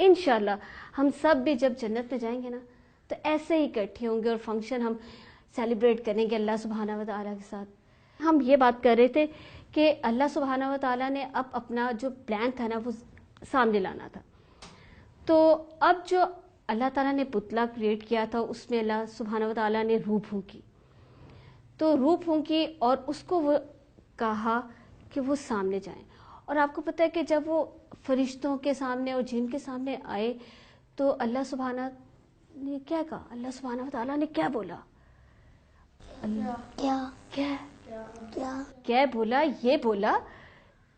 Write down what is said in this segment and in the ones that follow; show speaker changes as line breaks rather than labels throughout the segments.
انشاءاللہ ہم سب بھی جب جنت میں جائیں گے نا تو ایسے ہی اکٹھے ہوں گے اور فنکشن ہم سیلیبریٹ کریں گے اللہ سبحانہ و تعالیٰ کے ساتھ. ہم یہ بات کر رہے تھے کہ اللہ سبحانہ و تعالیٰ نے اب اپنا جو پلان تھا نا وہ سامنے لانا تھا. تو اب جو اللہ تعالیٰ نے پتلا کریٹ کیا تھا اس میں اللہ سبحانہ و تعالیٰ نے روح پھونکی. تو روح پھونکی اور اس کو وہ کہا کہ وہ سامنے جائیں. اور آپ کو پتہ ہے کہ جب وہ فرشتوں کے سامنے اور جن کے سامنے آئے تو اللہ سبحانہ نے کیا کہا؟ اللہ سبحانہ و تعالیٰ نے کیا بولا؟ کیا بولا؟ یہ بولا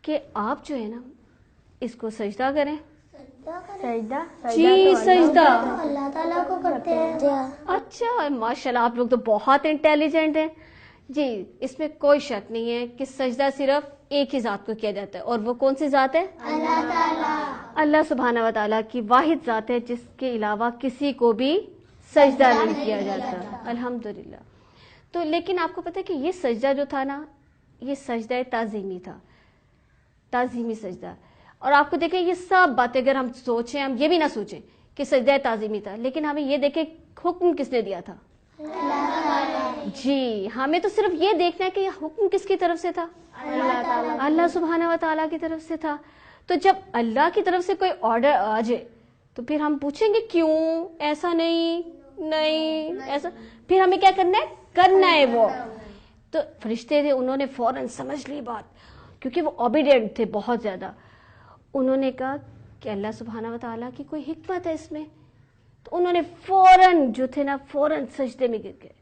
کہ آپ جو ہے نا اس کو سجدہ کریں.
سجدہ
جی سجدہ
اللہ تعالیٰ کو کرتے ہیں.
اچھا ماشاءاللہ آپ لوگ تو بہت انٹیلیجنٹ ہیں. جی اس میں کوئی شک نہیں ہے کہ سجدہ صرف ایک ہی ذات کو کیا جاتا ہے. اور وہ کون سی ذات ہے؟
اللہ تعالیٰ.
اللہ سبحانہ و تعالیٰ کی واحد ذات ہے جس کے علاوہ کسی کو بھی سجدہ نہیں کیا جاتا. الحمدللہ. تو لیکن آپ کو پتہ ہے کہ یہ سجدہ جو تھا نا یہ سجدہ تعظیمی تھا, تعظیمی سجدہ. اور آپ کو دیکھیں یہ سب باتیں اگر ہم سوچیں, ہم یہ بھی نہ سوچیں کہ سجدہ تعظیمی تھا, لیکن ہمیں یہ دیکھیں حکم کس نے دیا تھا؟ جی ہمیں تو صرف یہ دیکھنا ہے کہ یہ حکم کس کی طرف سے تھا؟ اللہ سبحانہ و تعالیٰ کی طرف سے تھا. تو جب اللہ کی طرف سے کوئی آرڈر آ جائے تو پھر ہم پوچھیں گے کیوں ایسا نہیں ایسا, پھر ہمیں کیا کرنا ہے وہ. تو فرشتے تھے انہوں نے فوراً سمجھ لی بات, کیونکہ وہ اوبیڈینٹ تھے بہت زیادہ. انہوں نے کہا کہ اللہ سبحانہ و تعالیٰ کی کوئی حکمت ہے اس میں. تو انہوں نے فوراً جو تھے نا فوراً سجدے میں گر گئے.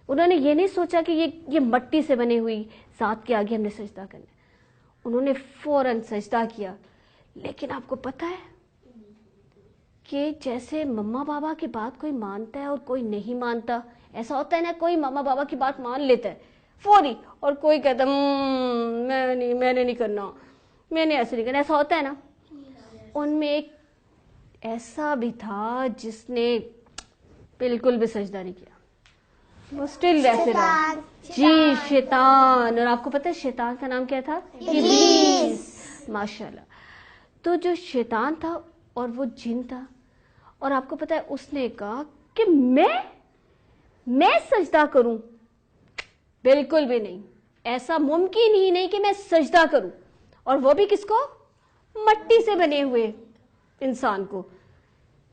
انہوں نے یہ نہیں سوچا کہ یہ مٹی سے بنی ہوئی ذات کے آگے ہم نے سجدہ کرنا ہے. انہوں نے فوراً سجدہ کیا. لیکن آپ کو پتہ ہے کہ جیسے مما بابا کی بات کوئی مانتا ہے اور کوئی نہیں مانتا, ایسا ہوتا ہے نا, کوئی ماما بابا کی بات مان لیتا ہے فوری اور کوئی کہتا میں نے نہیں کرنا, میں نے ایسے نہیں کرنا, ایسا ہوتا ہے نا. ان میں ایک ایسا بھی تھا جس نے بالکل بھی سجدہ نہیں کیا, وہ اسٹل ویسے رہا. جی شیطان. اور آپ کو پتہ ہے شیطان کا نام کیا تھا؟ ابلیس. ماشاءاللہ. تو جو شیطان تھا اور وہ جن تھا, اور آپ کو پتہ ہے اس نے کہا کہ میں سجدہ کروں, بالکل بھی نہیں, ایسا ممکن ہی نہیں کہ میں سجدہ کروں, اور وہ بھی کس کو؟ مٹی سے بنے ہوئے انسان کو.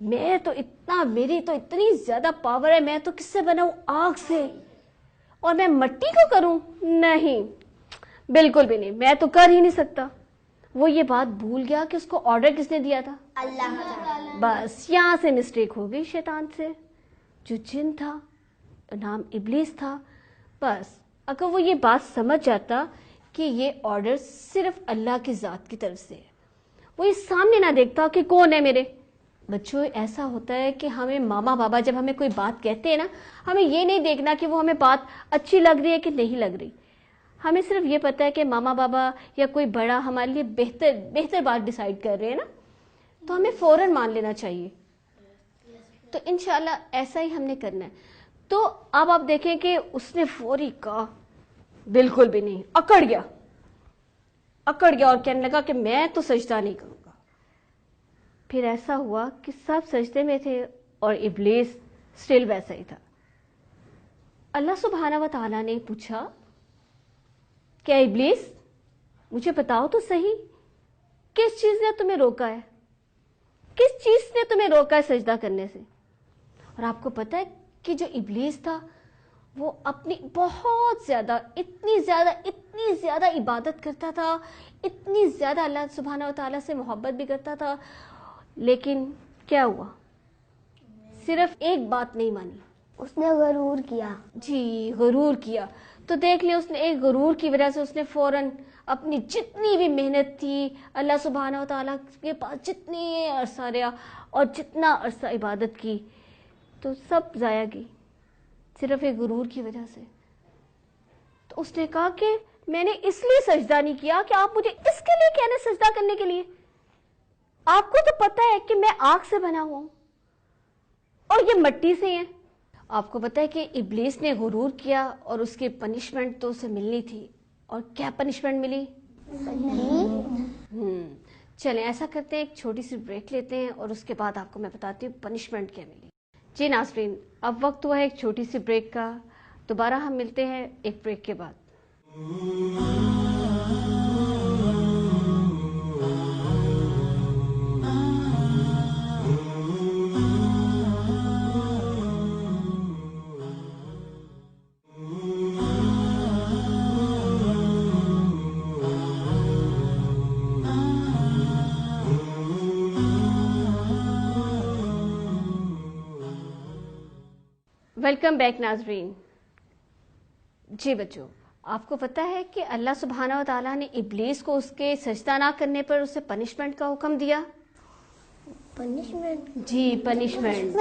میری تو اتنی زیادہ پاور ہے, میں تو کس سے بنا ہوں؟ آگ سے, اور میں مٹی کو کروں؟ نہیں, بالکل بھی نہیں, میں تو کر ہی نہیں سکتا. وہ یہ بات بھول گیا کہ اس کو آرڈر کس نے دیا تھا؟ اللہ. بس یہاں سے مسٹیک ہو گئی شیطان سے. جو جن تھا نام ابلیس تھا, بس اگر وہ یہ بات سمجھ جاتا کہ یہ آرڈر صرف اللہ کی ذات کی طرف سے ہے, وہ یہ سامنے نہ دیکھتا کہ کون ہے میرے بچوں. ایسا ہوتا ہے کہ ہمیں ماما بابا جب ہمیں کوئی بات کہتے ہیں نا, ہمیں یہ نہیں دیکھنا کہ وہ ہمیں بات اچھی لگ رہی ہے کہ نہیں لگ رہی. ہمیں صرف یہ پتہ ہے کہ ماما بابا یا کوئی بڑا ہمارے لیے بہتر بات ڈیسائیڈ کر رہے ہیں نا, تو ہمیں فوراً مان لینا چاہیے. تو انشاءاللہ ایسا ہی ہم نے کرنا ہے. تو اب آپ دیکھیں کہ اس نے فوری کہا بالکل بھی نہیں, اکڑ گیا اور کہنے لگا کہ میں تو سجدہ نہیں کروں گا. پھر ایسا ہوا کہ سب سجدے میں تھے اور ابلیس سٹل ویسا ہی تھا. اللہ سبحانہ و تعالیٰ نے پوچھا کیا ابلیس مجھے بتاؤ تو صحیح, کس چیز نے تمہیں روکا ہے, کس چیز نے تمہیں روکا ہے سجدہ کرنے سے؟ اور آپ کو پتہ ہے کہ جو ابلیس تھا وہ اپنی بہت زیادہ اتنی زیادہ عبادت کرتا تھا, اتنی زیادہ اللہ سبحانہ و تعالیٰ سے محبت بھی کرتا تھا, لیکن کیا ہوا؟ صرف ایک بات نہیں مانی,
اس نے غرور کیا.
جی غرور کیا. تو دیکھ لیں اس نے ایک غرور کی وجہ سے اس نے فوراً اپنی جتنی بھی محنت تھی اللہ سبحانہ و تعالیٰ کے پاس جتنی عرصہ رہا اور جتنا عرصہ عبادت کی تو سب ضائع گئی صرف ایک غرور کی وجہ سے. تو اس نے کہا کہ میں نے اس لیے سجدہ نہیں کیا کہ آپ مجھے اس کے لیے کہنے سجدہ کرنے کے لیے, آپ کو تو پتہ ہے کہ میں آگ سے بنا ہوا ہوں اور یہ مٹی سے ہیں. آپ کو پتہ ہے کہ ابلیس نے غرور کیا اور اس کی پنشمنٹ تو اسے ملنی تھی, اور کیا پنشمنٹ ملی؟ چلیں ایسا کرتے ہیں ایک چھوٹی سی بریک لیتے ہیں اور اس کے بعد آپ کو میں بتاتی ہوں پنشمنٹ کیا ملی. جی ناظرین اب وقت ہوا ہے ایک چھوٹی سی بریک کا. دوبارہ ہم ملتے ہیں ایک بریک کے بعد. ویلکم بیک ناظرین. جی بچوں آپ کو پتہ ہے کہ اللہ سبحانہ و تعالیٰ نے ابلیس کو اس کے سجدہ نہ کرنے پر اسے پنشمنٹ کا حکم دیا.
پنشمنٹ؟
جی پنشمنٹ.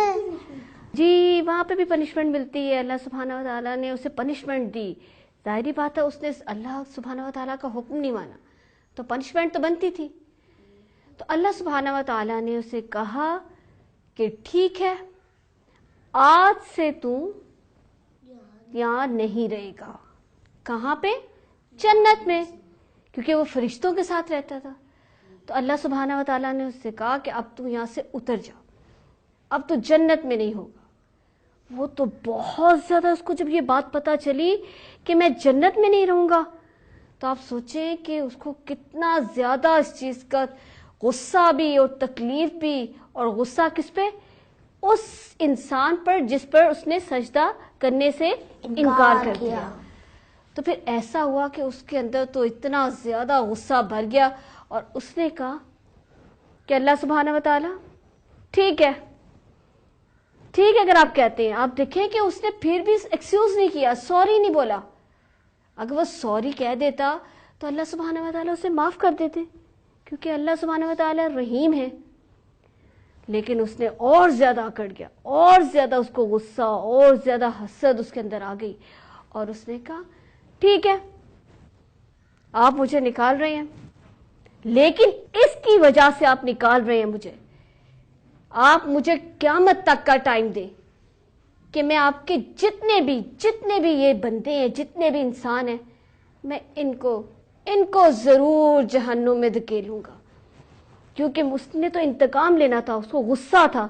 جی وہاں پہ بھی پنشمنٹ ملتی ہے. اللہ سبحانہ و تعالیٰ نے اسے پنشمنٹ دی. ظاہری بات ہے اس نے اللہ سبحانہ و تعالیٰ کا حکم نہیں مانا تو پنشمنٹ تو بنتی تھی. تو اللہ سبحانہ و تعالیٰ نے اسے کہا کہ ٹھیک ہے آج سے تو یہاں نہیں رہے گا. کہاں پہ؟ جنت میں, کیونکہ وہ فرشتوں کے ساتھ رہتا تھا. تو اللہ سبحانہ و تعالیٰ نے اس سے کہا کہ اب تو یہاں سے اتر جا, اب تو جنت میں نہیں ہوگا. وہ تو بہت زیادہ اس کو جب یہ بات پتہ چلی کہ میں جنت میں نہیں رہوں گا تو آپ سوچیں کہ اس کو کتنا زیادہ اس چیز کا غصہ بھی اور تکلیف بھی. اور غصہ کس پہ؟ اس انسان پر جس پر اس نے سجدہ کرنے سے انکار کر دیا. تو پھر ایسا ہوا کہ اس کے اندر تو اتنا زیادہ غصہ بھر گیا اور اس نے کہا کہ اللہ سبحانہ و تعالیٰ ٹھیک ہے اگر آپ کہتے ہیں. آپ دیکھیں کہ اس نے پھر بھی ایکسکیوز نہیں کیا, سوری نہیں بولا. اگر وہ سوری کہہ دیتا تو اللہ سبحانہ و تعالیٰ اسے معاف کر دیتے کیونکہ اللہ سبحانہ و تعالیٰ رحیم ہے. لیکن اس نے اور زیادہ اکڑ گیا, اور زیادہ اس کو غصہ اور زیادہ حسد اس کے اندر آ گئی اور اس نے کہا ٹھیک ہے آپ مجھے نکال رہے ہیں لیکن اس کی وجہ سے آپ نکال رہے ہیں مجھے, آپ مجھے قیامت تک کا ٹائم دیں کہ میں آپ کے جتنے بھی یہ بندے ہیں, جتنے بھی انسان ہیں, میں ان کو ضرور جہنم میں دھکیلوں گا. کیونکہ اس نے تو انتقام لینا تھا, اس کو غصہ تھا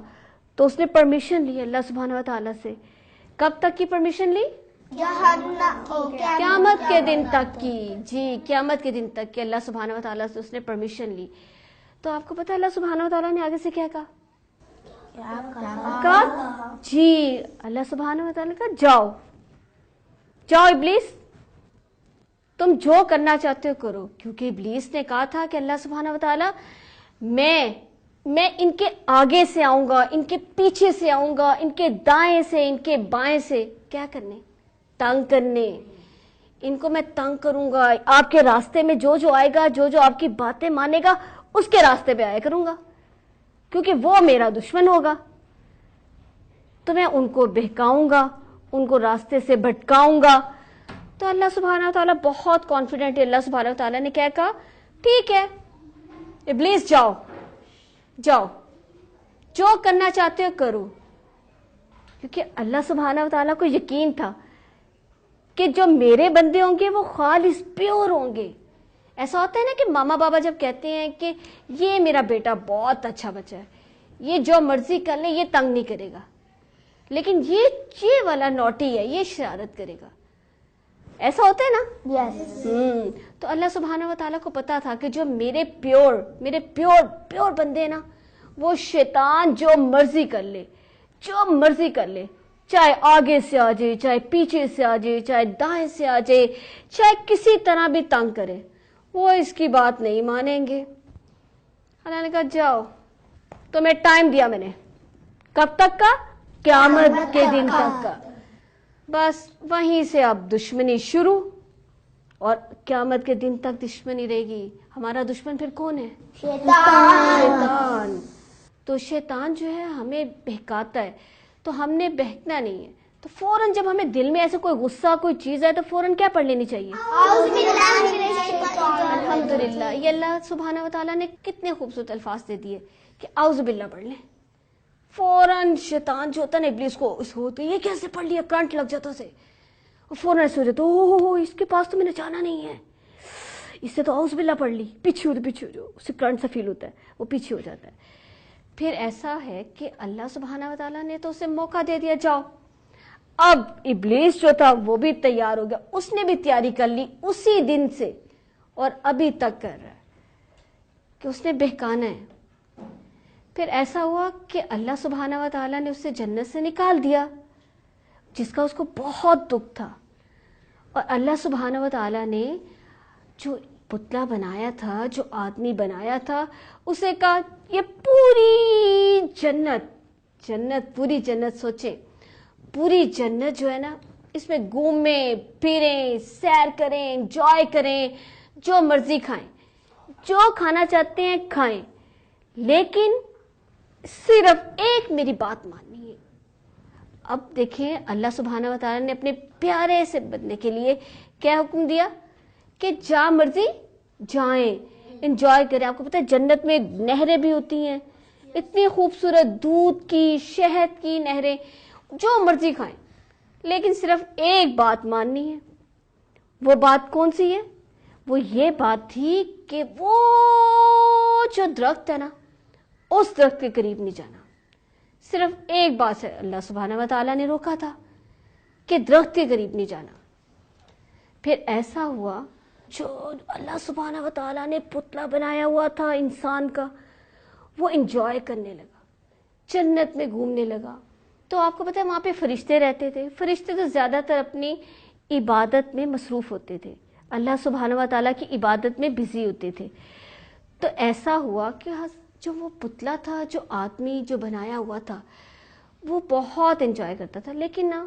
تو اس نے پرمیشن لی اللہ سبحانہ و تعالیٰ سے. کب تک کی پرمیشن لی؟ قیامت کے دن تک کی. جی قیامت کے دن تک کی اللہ سبحانہ و تعالیٰ سے اس نے پرمیشن لی. تو آپ کو پتہ ہے اللہ سبحانہ و تعالیٰ نے آگے سے کیا کہا؟ جی اللہ سبحانہ و تعالیٰ نے کہا جاؤ ابلیس تم جو کرنا چاہتے ہو کرو. کیونکہ ابلیس نے کہا تھا کہ اللہ سبحانہ و تعالیٰ میں ان کے آگے سے آؤں گا, ان کے پیچھے سے آؤں گا, ان کے دائیں سے ان کے بائیں سے, کیا کرنے؟ تنگ کرنے. ان کو میں تنگ کروں گا. آپ کے راستے میں جو آئے گا, جو آپ کی باتیں مانے گا اس کے راستے پہ آیا کروں گا کیونکہ وہ میرا دشمن ہوگا. تو میں ان کو بہکاؤں گا, ان کو راستے سے بھٹکاؤں گا. تو اللہ سبحانہ و تعالیٰ بہت کانفیڈنٹ ہے. اللہ سبحانہ و تعالیٰ نے کیا کہا ٹھیک ہے ابلیس جاؤ جو کرنا چاہتے ہو کرو. کیونکہ اللہ سبحانہ و تعالیٰ کو یقین تھا کہ جو میرے بندے ہوں گے وہ خالص پیور ہوں گے. ایسا ہوتا ہے نا کہ ماما بابا جب کہتے ہیں کہ یہ میرا بیٹا بہت اچھا بچہ ہے, یہ جو مرضی کر لے, یہ تنگ نہیں کرے گا, لیکن یہ والا نوٹی ہے, یہ شرارت کرے گا. ایسا ہوتا ہے نا؟
یس.
تو اللہ سبحانہ و تعالیٰ کو پتا تھا کہ جو میرے پیور بندے ہیں نا, وہ شیطان جو مرضی کر لے, چاہے آگے سے آ جائے, چاہے پیچھے سے آ جائے, چاہے دائیں سے آ جائے, چاہے کسی طرح بھی تنگ کرے, وہ اس کی بات نہیں مانیں گے. اللہ نے کہا جاؤ, تمہیں ٹائم دیا میں نے, کب تک کا؟ قیامت کے دن تک کا. بس وہیں سے اب دشمنی شروع, اور قیامت کے دن تک دشمنی رہے گی. ہمارا دشمن پھر کون ہے؟ شیطان. تو شیطان جو ہے ہمیں بہکاتا ہے, تو ہم نے بہکنا نہیں ہے. تو فوراً جب ہمیں دل میں ایسے کوئی غصہ کوئی چیز ہے تو فوراً کیا پڑھ لینی چاہیے؟ الحمدللہ. یہ اللہ سبحانہ و تعالیٰ نے کتنے خوبصورت الفاظ دے دیے کہ اعوذ باللہ پڑھ لیں. فوراً شیطان جو ہوتا ہے نا ابلیس کو اس ہوتے یہ کیسے پڑھ لیا, کرنٹ لگ جاتا اسے, فوراً ایسے ہو جاتا, او اس کے پاس تو میں نے جانا نہیں ہے, اس سے تو اوز باللہ پڑھ لی, پیچھے جو اسے کرنٹ سا فیل ہوتا ہے وہ پیچھے ہو جاتا ہے. پھر ایسا ہے کہ اللہ سبحانہ و تعالیٰ نے تو اسے موقع دے دیا, جاؤ. اب ابلیس جو تھا وہ بھی تیار ہو گیا, اس نے بھی تیاری کر لی اسی دن سے, اور ابھی تک کر رہا ہے کہ اس نے بہکانا ہے. پھر ایسا ہوا کہ اللہ سبحانہ و تعالیٰ نے اسے جنت سے نکال دیا, جس کا اس کو بہت دکھ تھا. اور اللہ سبحانہ و تعالیٰ نے جو پتلا بنایا تھا, جو آدمی بنایا تھا, اسے کہا یہ پوری جنت پوری جنت سوچیں, پوری جنت جو ہے نا, اس میں گھومیں پھریں, سیر کریں, انجوائے کریں, جو مرضی کھائیں, جو کھانا چاہتے ہیں کھائیں, لیکن صرف ایک میری بات ماننی ہے. اب دیکھیں اللہ سبحانہ و تعالیٰ نے اپنے پیارے سے بندے کے لیے کیا حکم دیا کہ جہاں مرضی جائیں, انجوائے کریں. آپ کو پتہ ہے جنت میں نہریں بھی ہوتی ہیں, اتنی خوبصورت دودھ کی, شہد کی نہریں, جو مرضی کھائیں, لیکن صرف ایک بات ماننی ہے. وہ بات کون سی ہے؟ وہ یہ بات تھی کہ وہ جو درخت ہے نا, اس درخت کے قریب نہیں جانا. صرف ایک بات ہے اللہ سبحانہ و تعالیٰ نے روکا تھا کہ درخت کے قریب نہیں جانا. پھر ایسا ہوا جو اللہ سبحانہ و تعالیٰ نے پتلا بنایا ہوا تھا انسان کا, وہ انجوائے کرنے لگا, جنت میں گھومنے لگا. تو آپ کو پتہ ہے وہاں پہ فرشتے رہتے تھے. فرشتے تو زیادہ تر اپنی عبادت میں مصروف ہوتے تھے, اللہ سبحانہ و تعالیٰ کی عبادت میں بزی ہوتے تھے. تو ایسا ہوا کہ جو وہ پتلا تھا, جو آدمی جو بنایا ہوا تھا, وہ بہت انجوائے کرتا تھا, لیکن نا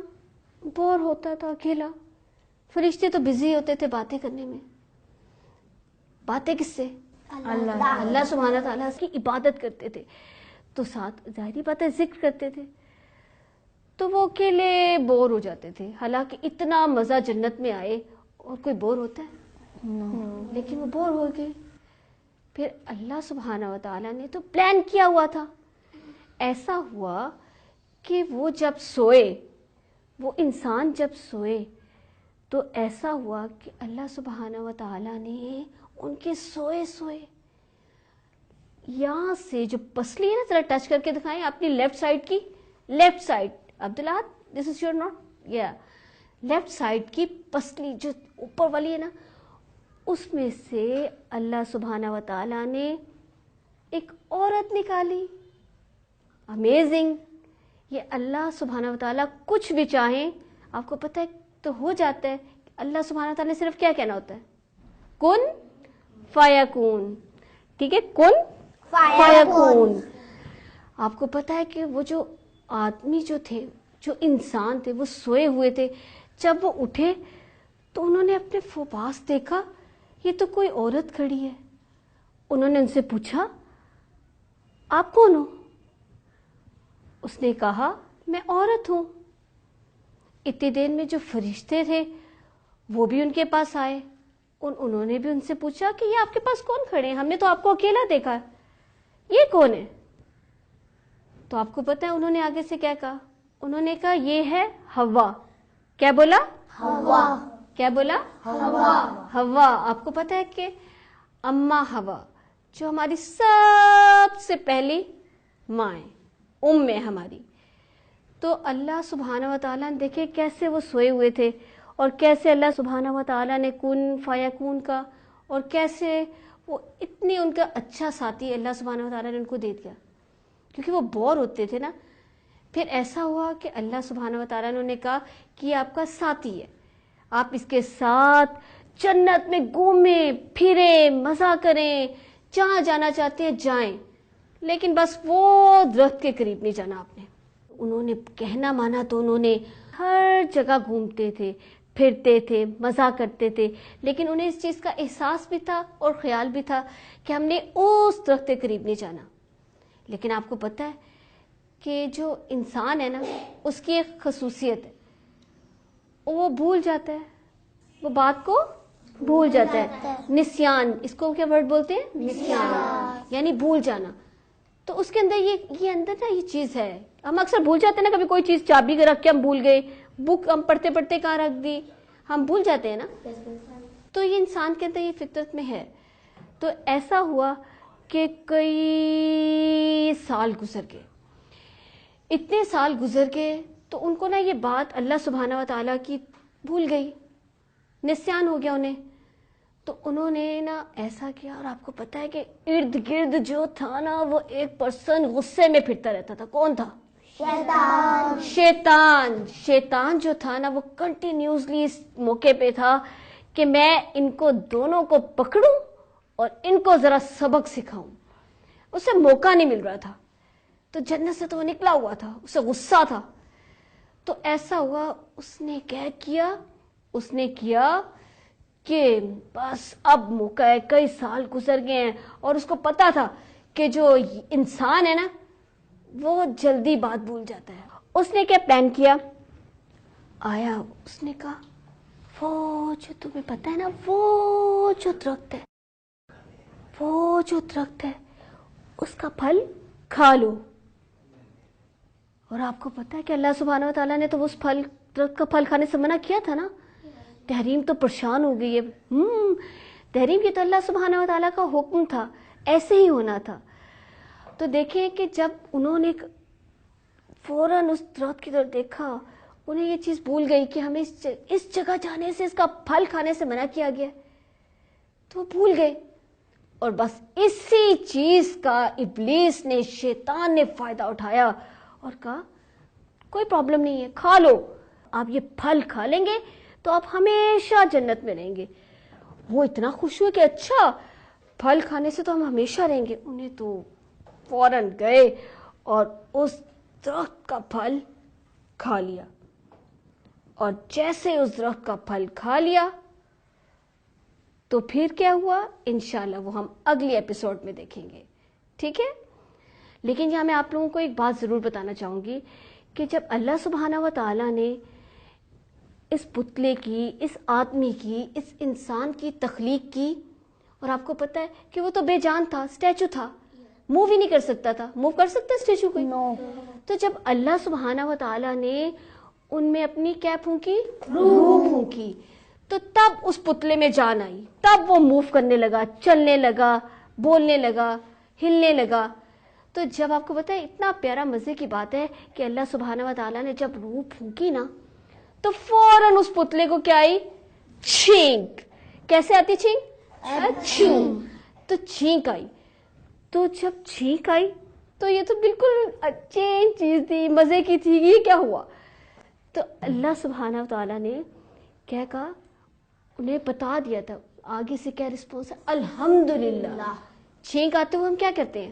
بور ہوتا تھا اکیلا. فرشتے تو بزی ہوتے تھے باتیں کرنے میں. باتیں کس سے؟ اللہ سبحانہ تعالیٰ کی عبادت کرتے تھے, تو ساتھ ظاہری بات ہے ذکر کرتے تھے. تو وہ اکیلے بور ہو جاتے تھے. حالانکہ اتنا مزہ جنت میں آئے, اور کوئی بور ہوتا ہے؟ لیکن وہ بور ہو گئے. پھر اللہ سبحانہ و تعالیٰ نے تو پلان کیا ہوا تھا. ایسا ہوا کہ وہ جب سوئے, وہ انسان جب سوئے, تو ایسا ہوا کہ اللہ سبحانہ و تعالیٰ نے ان کے سوئے یہاں سے جو پسلی ہے نا, ذرا ٹچ کر کے دکھائیں اپنی لیفٹ سائڈ کی, left side, Abdullah this is your note, یا لیفٹ سائڈ کی پسلی جو اوپر والی ہے نا, اس میں سے اللہ سبحانہ و تعالیٰ نے ایک عورت نکالی. امیزنگ. یہ اللہ سبحانہ و تعالیٰ کچھ بھی چاہیں, آپ کو پتہ ہے تو ہو جاتا ہے. اللہ سبحانہ و تعالیٰ نے صرف کیا کہنا ہوتا ہے؟ کن فیکون. ٹھیک ہے, کن فیکون. آپ کو پتہ ہے کہ وہ جو آدمی جو تھے, جو انسان تھے, وہ سوئے ہوئے تھے. جب وہ اٹھے تو انہوں نے اپنے پاس دیکھا, یہ تو کوئی عورت کھڑی ہے. انہوں نے ان سے پوچھا آپ کون ہو؟ اس نے کہا میں عورت ہوں. اتنی دیر میں جو فرشتے تھے وہ بھی ان کے پاس آئے. انہوں نے بھی ان سے پوچھا کہ یہ آپ کے پاس کون کھڑے ہیں, ہم نے تو آپ کو اکیلا دیکھا, یہ کون ہے؟ تو آپ کو پتہ ہے انہوں نے آگے سے کیا کہا؟ انہوں نے کہا یہ ہے حوا. کیا بولا؟ حوا. کیا بولا؟ حوا. حوا. آپ کو پتہ ہے کہ اماں حوا جو ہماری سب سے پہلی ماں ہے, ام ہے ہماری. تو اللہ سبحانہ و تعالیٰ نے دیکھے کیسے وہ سوئے ہوئے تھے, اور کیسے اللہ سبحانہ و تعالیٰ نے کن فیکون کا, اور کیسے وہ اتنی ان کا اچھا ساتھی اللہ سبحانہ و تعالیٰ نے ان کو دے دیا, کیونکہ وہ بور ہوتے تھے نا. پھر ایسا ہوا کہ اللہ سبحانہ و تعالیٰ نے کہا کہ یہ آپ کا ساتھی ہے, آپ اس کے ساتھ جنت میں گھومیں پھریں, مزہ کریں, جہاں جانا چاہتے ہیں جائیں, لیکن بس وہ درخت کے قریب نہیں جانا آپ نے. انہوں نے کہنا مانا تو انہوں نے ہر جگہ گھومتے تھے, پھرتے تھے, مزہ کرتے تھے, لیکن انہیں اس چیز کا احساس بھی تھا اور خیال بھی تھا کہ ہم نے اس درخت کے قریب نہیں جانا. لیکن آپ کو پتہ ہے کہ جو انسان ہے نا, اس کی ایک خصوصیت ہے, وہ بھول جاتا ہے, وہ بات کو بھول جاتا ہے. نسیان, اس کو کیا ورڈ بولتے ہیں؟ نسیان, یعنی بھول جانا. تو اس کے اندر یہ اندر نا یہ چیز ہے. ہم اکثر بھول جاتے ہیں نا, کبھی کوئی چیز چابی رکھ کے ہم بھول گئے, بک ہم پڑھتے پڑھتے کہاں رکھ دی, ہم بھول جاتے ہیں نا. تو یہ انسان کے اندر یہ فطرت میں ہے. تو ایسا ہوا کہ کئی سال گزر گئے. اتنے سال گزر گئے تو ان کو نا یہ بات اللہ سبحانہ و تعالیٰ کی بھول گئی, نسیان ہو گیا انہیں. تو انہوں نے نا ایسا کیا, اور آپ کو پتا ہے کہ ارد گرد جو تھا نا وہ ایک پرسن غصے میں پھرتا رہتا تھا. کون تھا؟ شیطان. شیطان جو تھا نا وہ کنٹینیوسلی اس موقع پہ تھا کہ میں ان کو دونوں کو پکڑوں اور ان کو ذرا سبق سکھاؤں. اسے موقع نہیں مل رہا تھا. تو جنت سے تو وہ نکلا ہوا تھا, اسے غصہ تھا. تو ایسا ہوا, اس نے کیا کیا, اس نے کیا کہ بس اب موقع ہے, کئی سال گزر گئے ہیں اور اس کو پتا تھا کہ جو انسان ہے نا وہ جلدی بات بھول جاتا ہے. اس نے کیا پلان کیا, آیا, اس نے کہا وہ جو تمہیں پتا ہے نا وہ جو درخت ہے, وہ جو درخت ہے اس کا پھل کھا لو. اور آپ کو پتا ہے کہ اللہ سبحانہ و تعالیٰ نے تو اس درخت کا پھل کھانے سے منع کیا تھا نا. تحریم تو پریشان ہو گئی ہے. تحریم کی تو اللہ سبحانہ و تعالیٰ کا حکم تھا, ایسے ہی ہونا تھا. تو دیکھیں کہ جب انہوں نے فوراً اس درخت کی طرف دیکھا, انہیں یہ چیز بھول گئی کہ ہمیں اس جگہ جانے سے, اس کا پھل کھانے سے منع کیا گیا. تو وہ بھول گئے, اور بس اسی چیز کا ابلیس نے, شیطان نے فائدہ اٹھایا اور کہا کوئی پرابلم نہیں ہے, کھا لو, آپ یہ پھل کھا لیں گے تو آپ ہمیشہ جنت میں رہیں گے. وہ اتنا خوش ہوئے کہ اچھا پھل کھانے سے تو ہم ہمیشہ رہیں گے. انہیں تو فوراً گئے اور اس درخت کا پھل کھا لیا. اور جیسے اس درخت کا پھل کھا لیا تو پھر کیا ہوا انشاءاللہ وہ ہم اگلی ایپیسوڈ میں دیکھیں گے, ٹھیک ہے. لیکن یہاں میں آپ لوگوں کو ایک بات ضرور بتانا چاہوں گی کہ جب اللہ سبحانہ و تعالیٰ نے اس پتلے کی, اس آدمی کی, اس انسان کی تخلیق کی, اور آپ کو پتا ہے کہ وہ تو بے جان تھا, اسٹیچو تھا, موو ہی نہیں کر سکتا تھا. موو کر سکتا اسٹیچو کو؟ نو. تو جب اللہ سبحانہ و تعالیٰ نے ان میں اپنی کیا پھونکی, روح پھونکی, تو تب اس پتلے میں جان آئی, تب وہ موو کرنے لگا, چلنے لگا, بولنے لگا, ہلنے لگا. تو جب آپ کو پتا ہے اتنا پیارا مزے کی بات ہے کہ اللہ سبحانہ و تعالیٰ نے جب روح پھونکی نا تو فوراً اس پتلے کو کیا آئی, چھینک. کیسے آتی چھینک؟ تو چھینک آئی. تو جب چھینک آئی تو یہ تو بالکل اچھی چیز تھی, مزے کی تھی. یہ کیا ہوا؟ تو اللہ سبحانہ و تعالیٰ نے کیا کہا, انہیں بتا دیا تھا آگے سے کیا رسپانس ہے. الحمدللہ. چھینک آتے ہوئے ہم کیا کرتے ہیں؟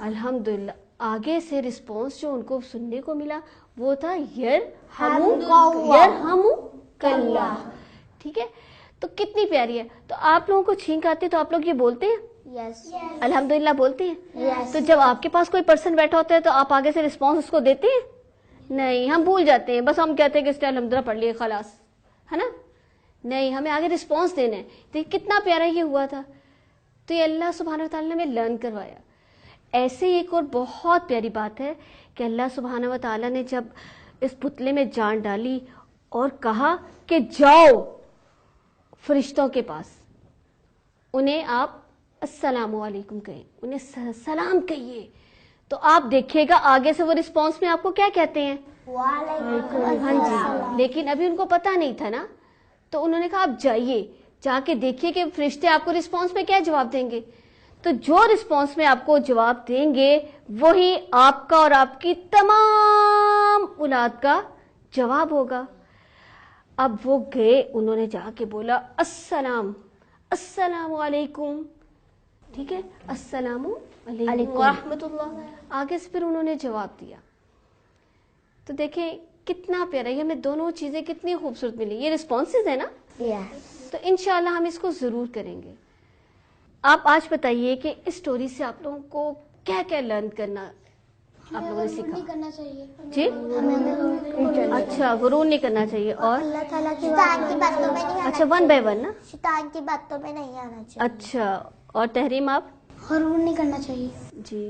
الحمدللہ. آگے سے رسپانس جو ان کو سننے کو ملا وہ تھا یرحمک اللہ. ٹھیک ہے, تو کتنی پیاری ہے. تو آپ لوگوں کو چھینک آتی ہے تو آپ لوگ یہ بولتے ہیں الحمدللہ بولتے ہیں. تو جب آپ کے پاس کوئی پرسن بیٹھا ہوتا ہے تو آپ آگے سے رسپانس اس کو دیتے ہیں؟ نہیں, ہم بھول جاتے ہیں. بس ہم کہتے ہیں کہ اس نے الحمدللہ پڑھ لیے خلاص, ہے نا. نہیں, ہمیں آگے رسپانس دینا ہے. دیکھ کتنا پیارا یہ ہوا تھا. تو یہ اللہ سبحانہ و تعالیٰ نے ہمیں لرن کروایا. ایسے ہی ایک اور بہت پیاری بات ہے کہ اللہ سبحانہ و تعالیٰ نے جب اس پتلے میں جان ڈالی اور کہا کہ جاؤ فرشتوں کے پاس, انہیں آپ السلام علیکم کہیں, انہیں سلام کہیے. تو آپ دیکھیے گا آگے سے وہ رسپانس میں آپ کو کیا کہتے ہیں؟ ہاں جی. لیکن ابھی ان کو پتا نہیں تھا نا, تو انہوں نے کہا آپ جائیے, جا کے دیکھیے کہ فرشتے آپ کو رسپانس میں کیا جواب دیں گے. تو جو رسپانس میں آپ کو جواب دیں گے وہی آپ کا اور آپ کی تمام اولاد کا جواب ہوگا. اب وہ گئے, انہوں نے جا کے بولا السلام علیکم. ٹھیک ہے, السلام علیکم ورحمۃ اللہ. آگے سے پھر انہوں نے جواب دیا. تو دیکھیں کتنا پیارا, یہ ہمیں دونوں چیزیں کتنی خوبصورت ملی. یہ رسپانسز ہے نا. تو انشاءاللہ ہم اس کو ضرور کریں گے. آپ آج بتائیے کہ اس سٹوری سے آپ لوگوں کو کیا کیا لرن کرنا آپ لوگوں نے سیکھا؟
کرنا چاہیے
جی, اچھا غرور نہیں کرنا چاہیے. اور
اللہ تعالیٰ کی باتوں میں نہیں,
اچھا 1 by 1 نا,
شیطان کی باتوں میں نہیں آنا چاہیے.
اچھا. اور تحریم آپ؟
غرور نہیں کرنا چاہیے
جی.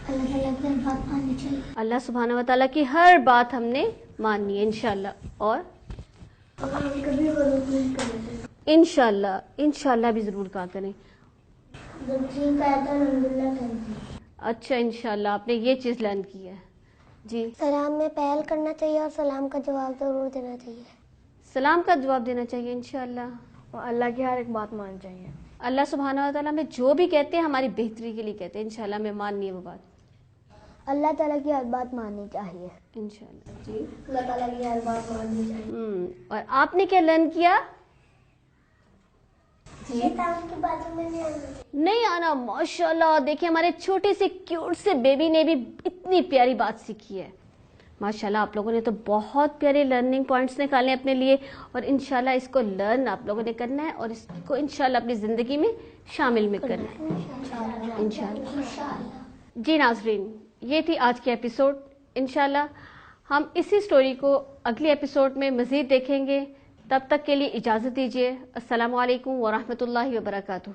اللہ تعالیٰ کی بات ماننی چاہیے.
اللہ سبحانہ و تعالیٰ کی ہر بات ہم نے ماننی ہے انشاءاللہ. اور انشاءاللہ انشاءاللہ بھی ضرور کہا کریں.
جب جی کہتا ہے الحمدللہ کہتے ہیں.
اچھا انشاءاللہ آپ نے یہ چیز لرن کی ہے. جی
سلام میں پہل کرنا چاہیے اور سلام کا جواب ضرور دینا چاہیے.
سلام کا جواب دینا چاہیے انشاءاللہ.
اور اللہ کی ہر ایک بات ماننی چاہیے.
اللہ سبحانہ و تعالیٰ میں جو بھی کہتے ہیں ہماری بہتری کے لیے کہتے ہیں. انشاءاللہ میں ماننی ہے وہ بات.
اللہ تعالیٰ کی ہر بات ماننی چاہیے.
انشاءاللہ. جی
اللہ تعالیٰ کی ہر بات ماننی چاہیے.
اور آپ نے کیا لرن کیا؟
شیطان کی باتوں میں نہیں آنا چاہیے.
نہیں آنا. ماشاءاللہ دیکھیں ہمارے چھوٹے سے کیوٹ سے بیبی نے بھی اتنی پیاری بات سیکھی ہے. ماشاءاللہ آپ لوگوں نے تو بہت پیارے لرننگ پوائنٹس نکالے اپنے لیے اور انشاءاللہ اس کو لرن آپ لوگوں نے کرنا ہے اور اس کو انشاءاللہ اپنی زندگی میں شامل میں کرنا ہے انشاءاللہ. جی ناظرین یہ تھی آج کی ایپیسوڈ. انشاءاللہ ہم اسی سٹوری کو اگلی ایپیسوڈ میں مزید دیکھیں گے. تب تک کے لیے اجازت دیجیے. السلام علیکم ورحمۃ اللہ وبرکاتہ.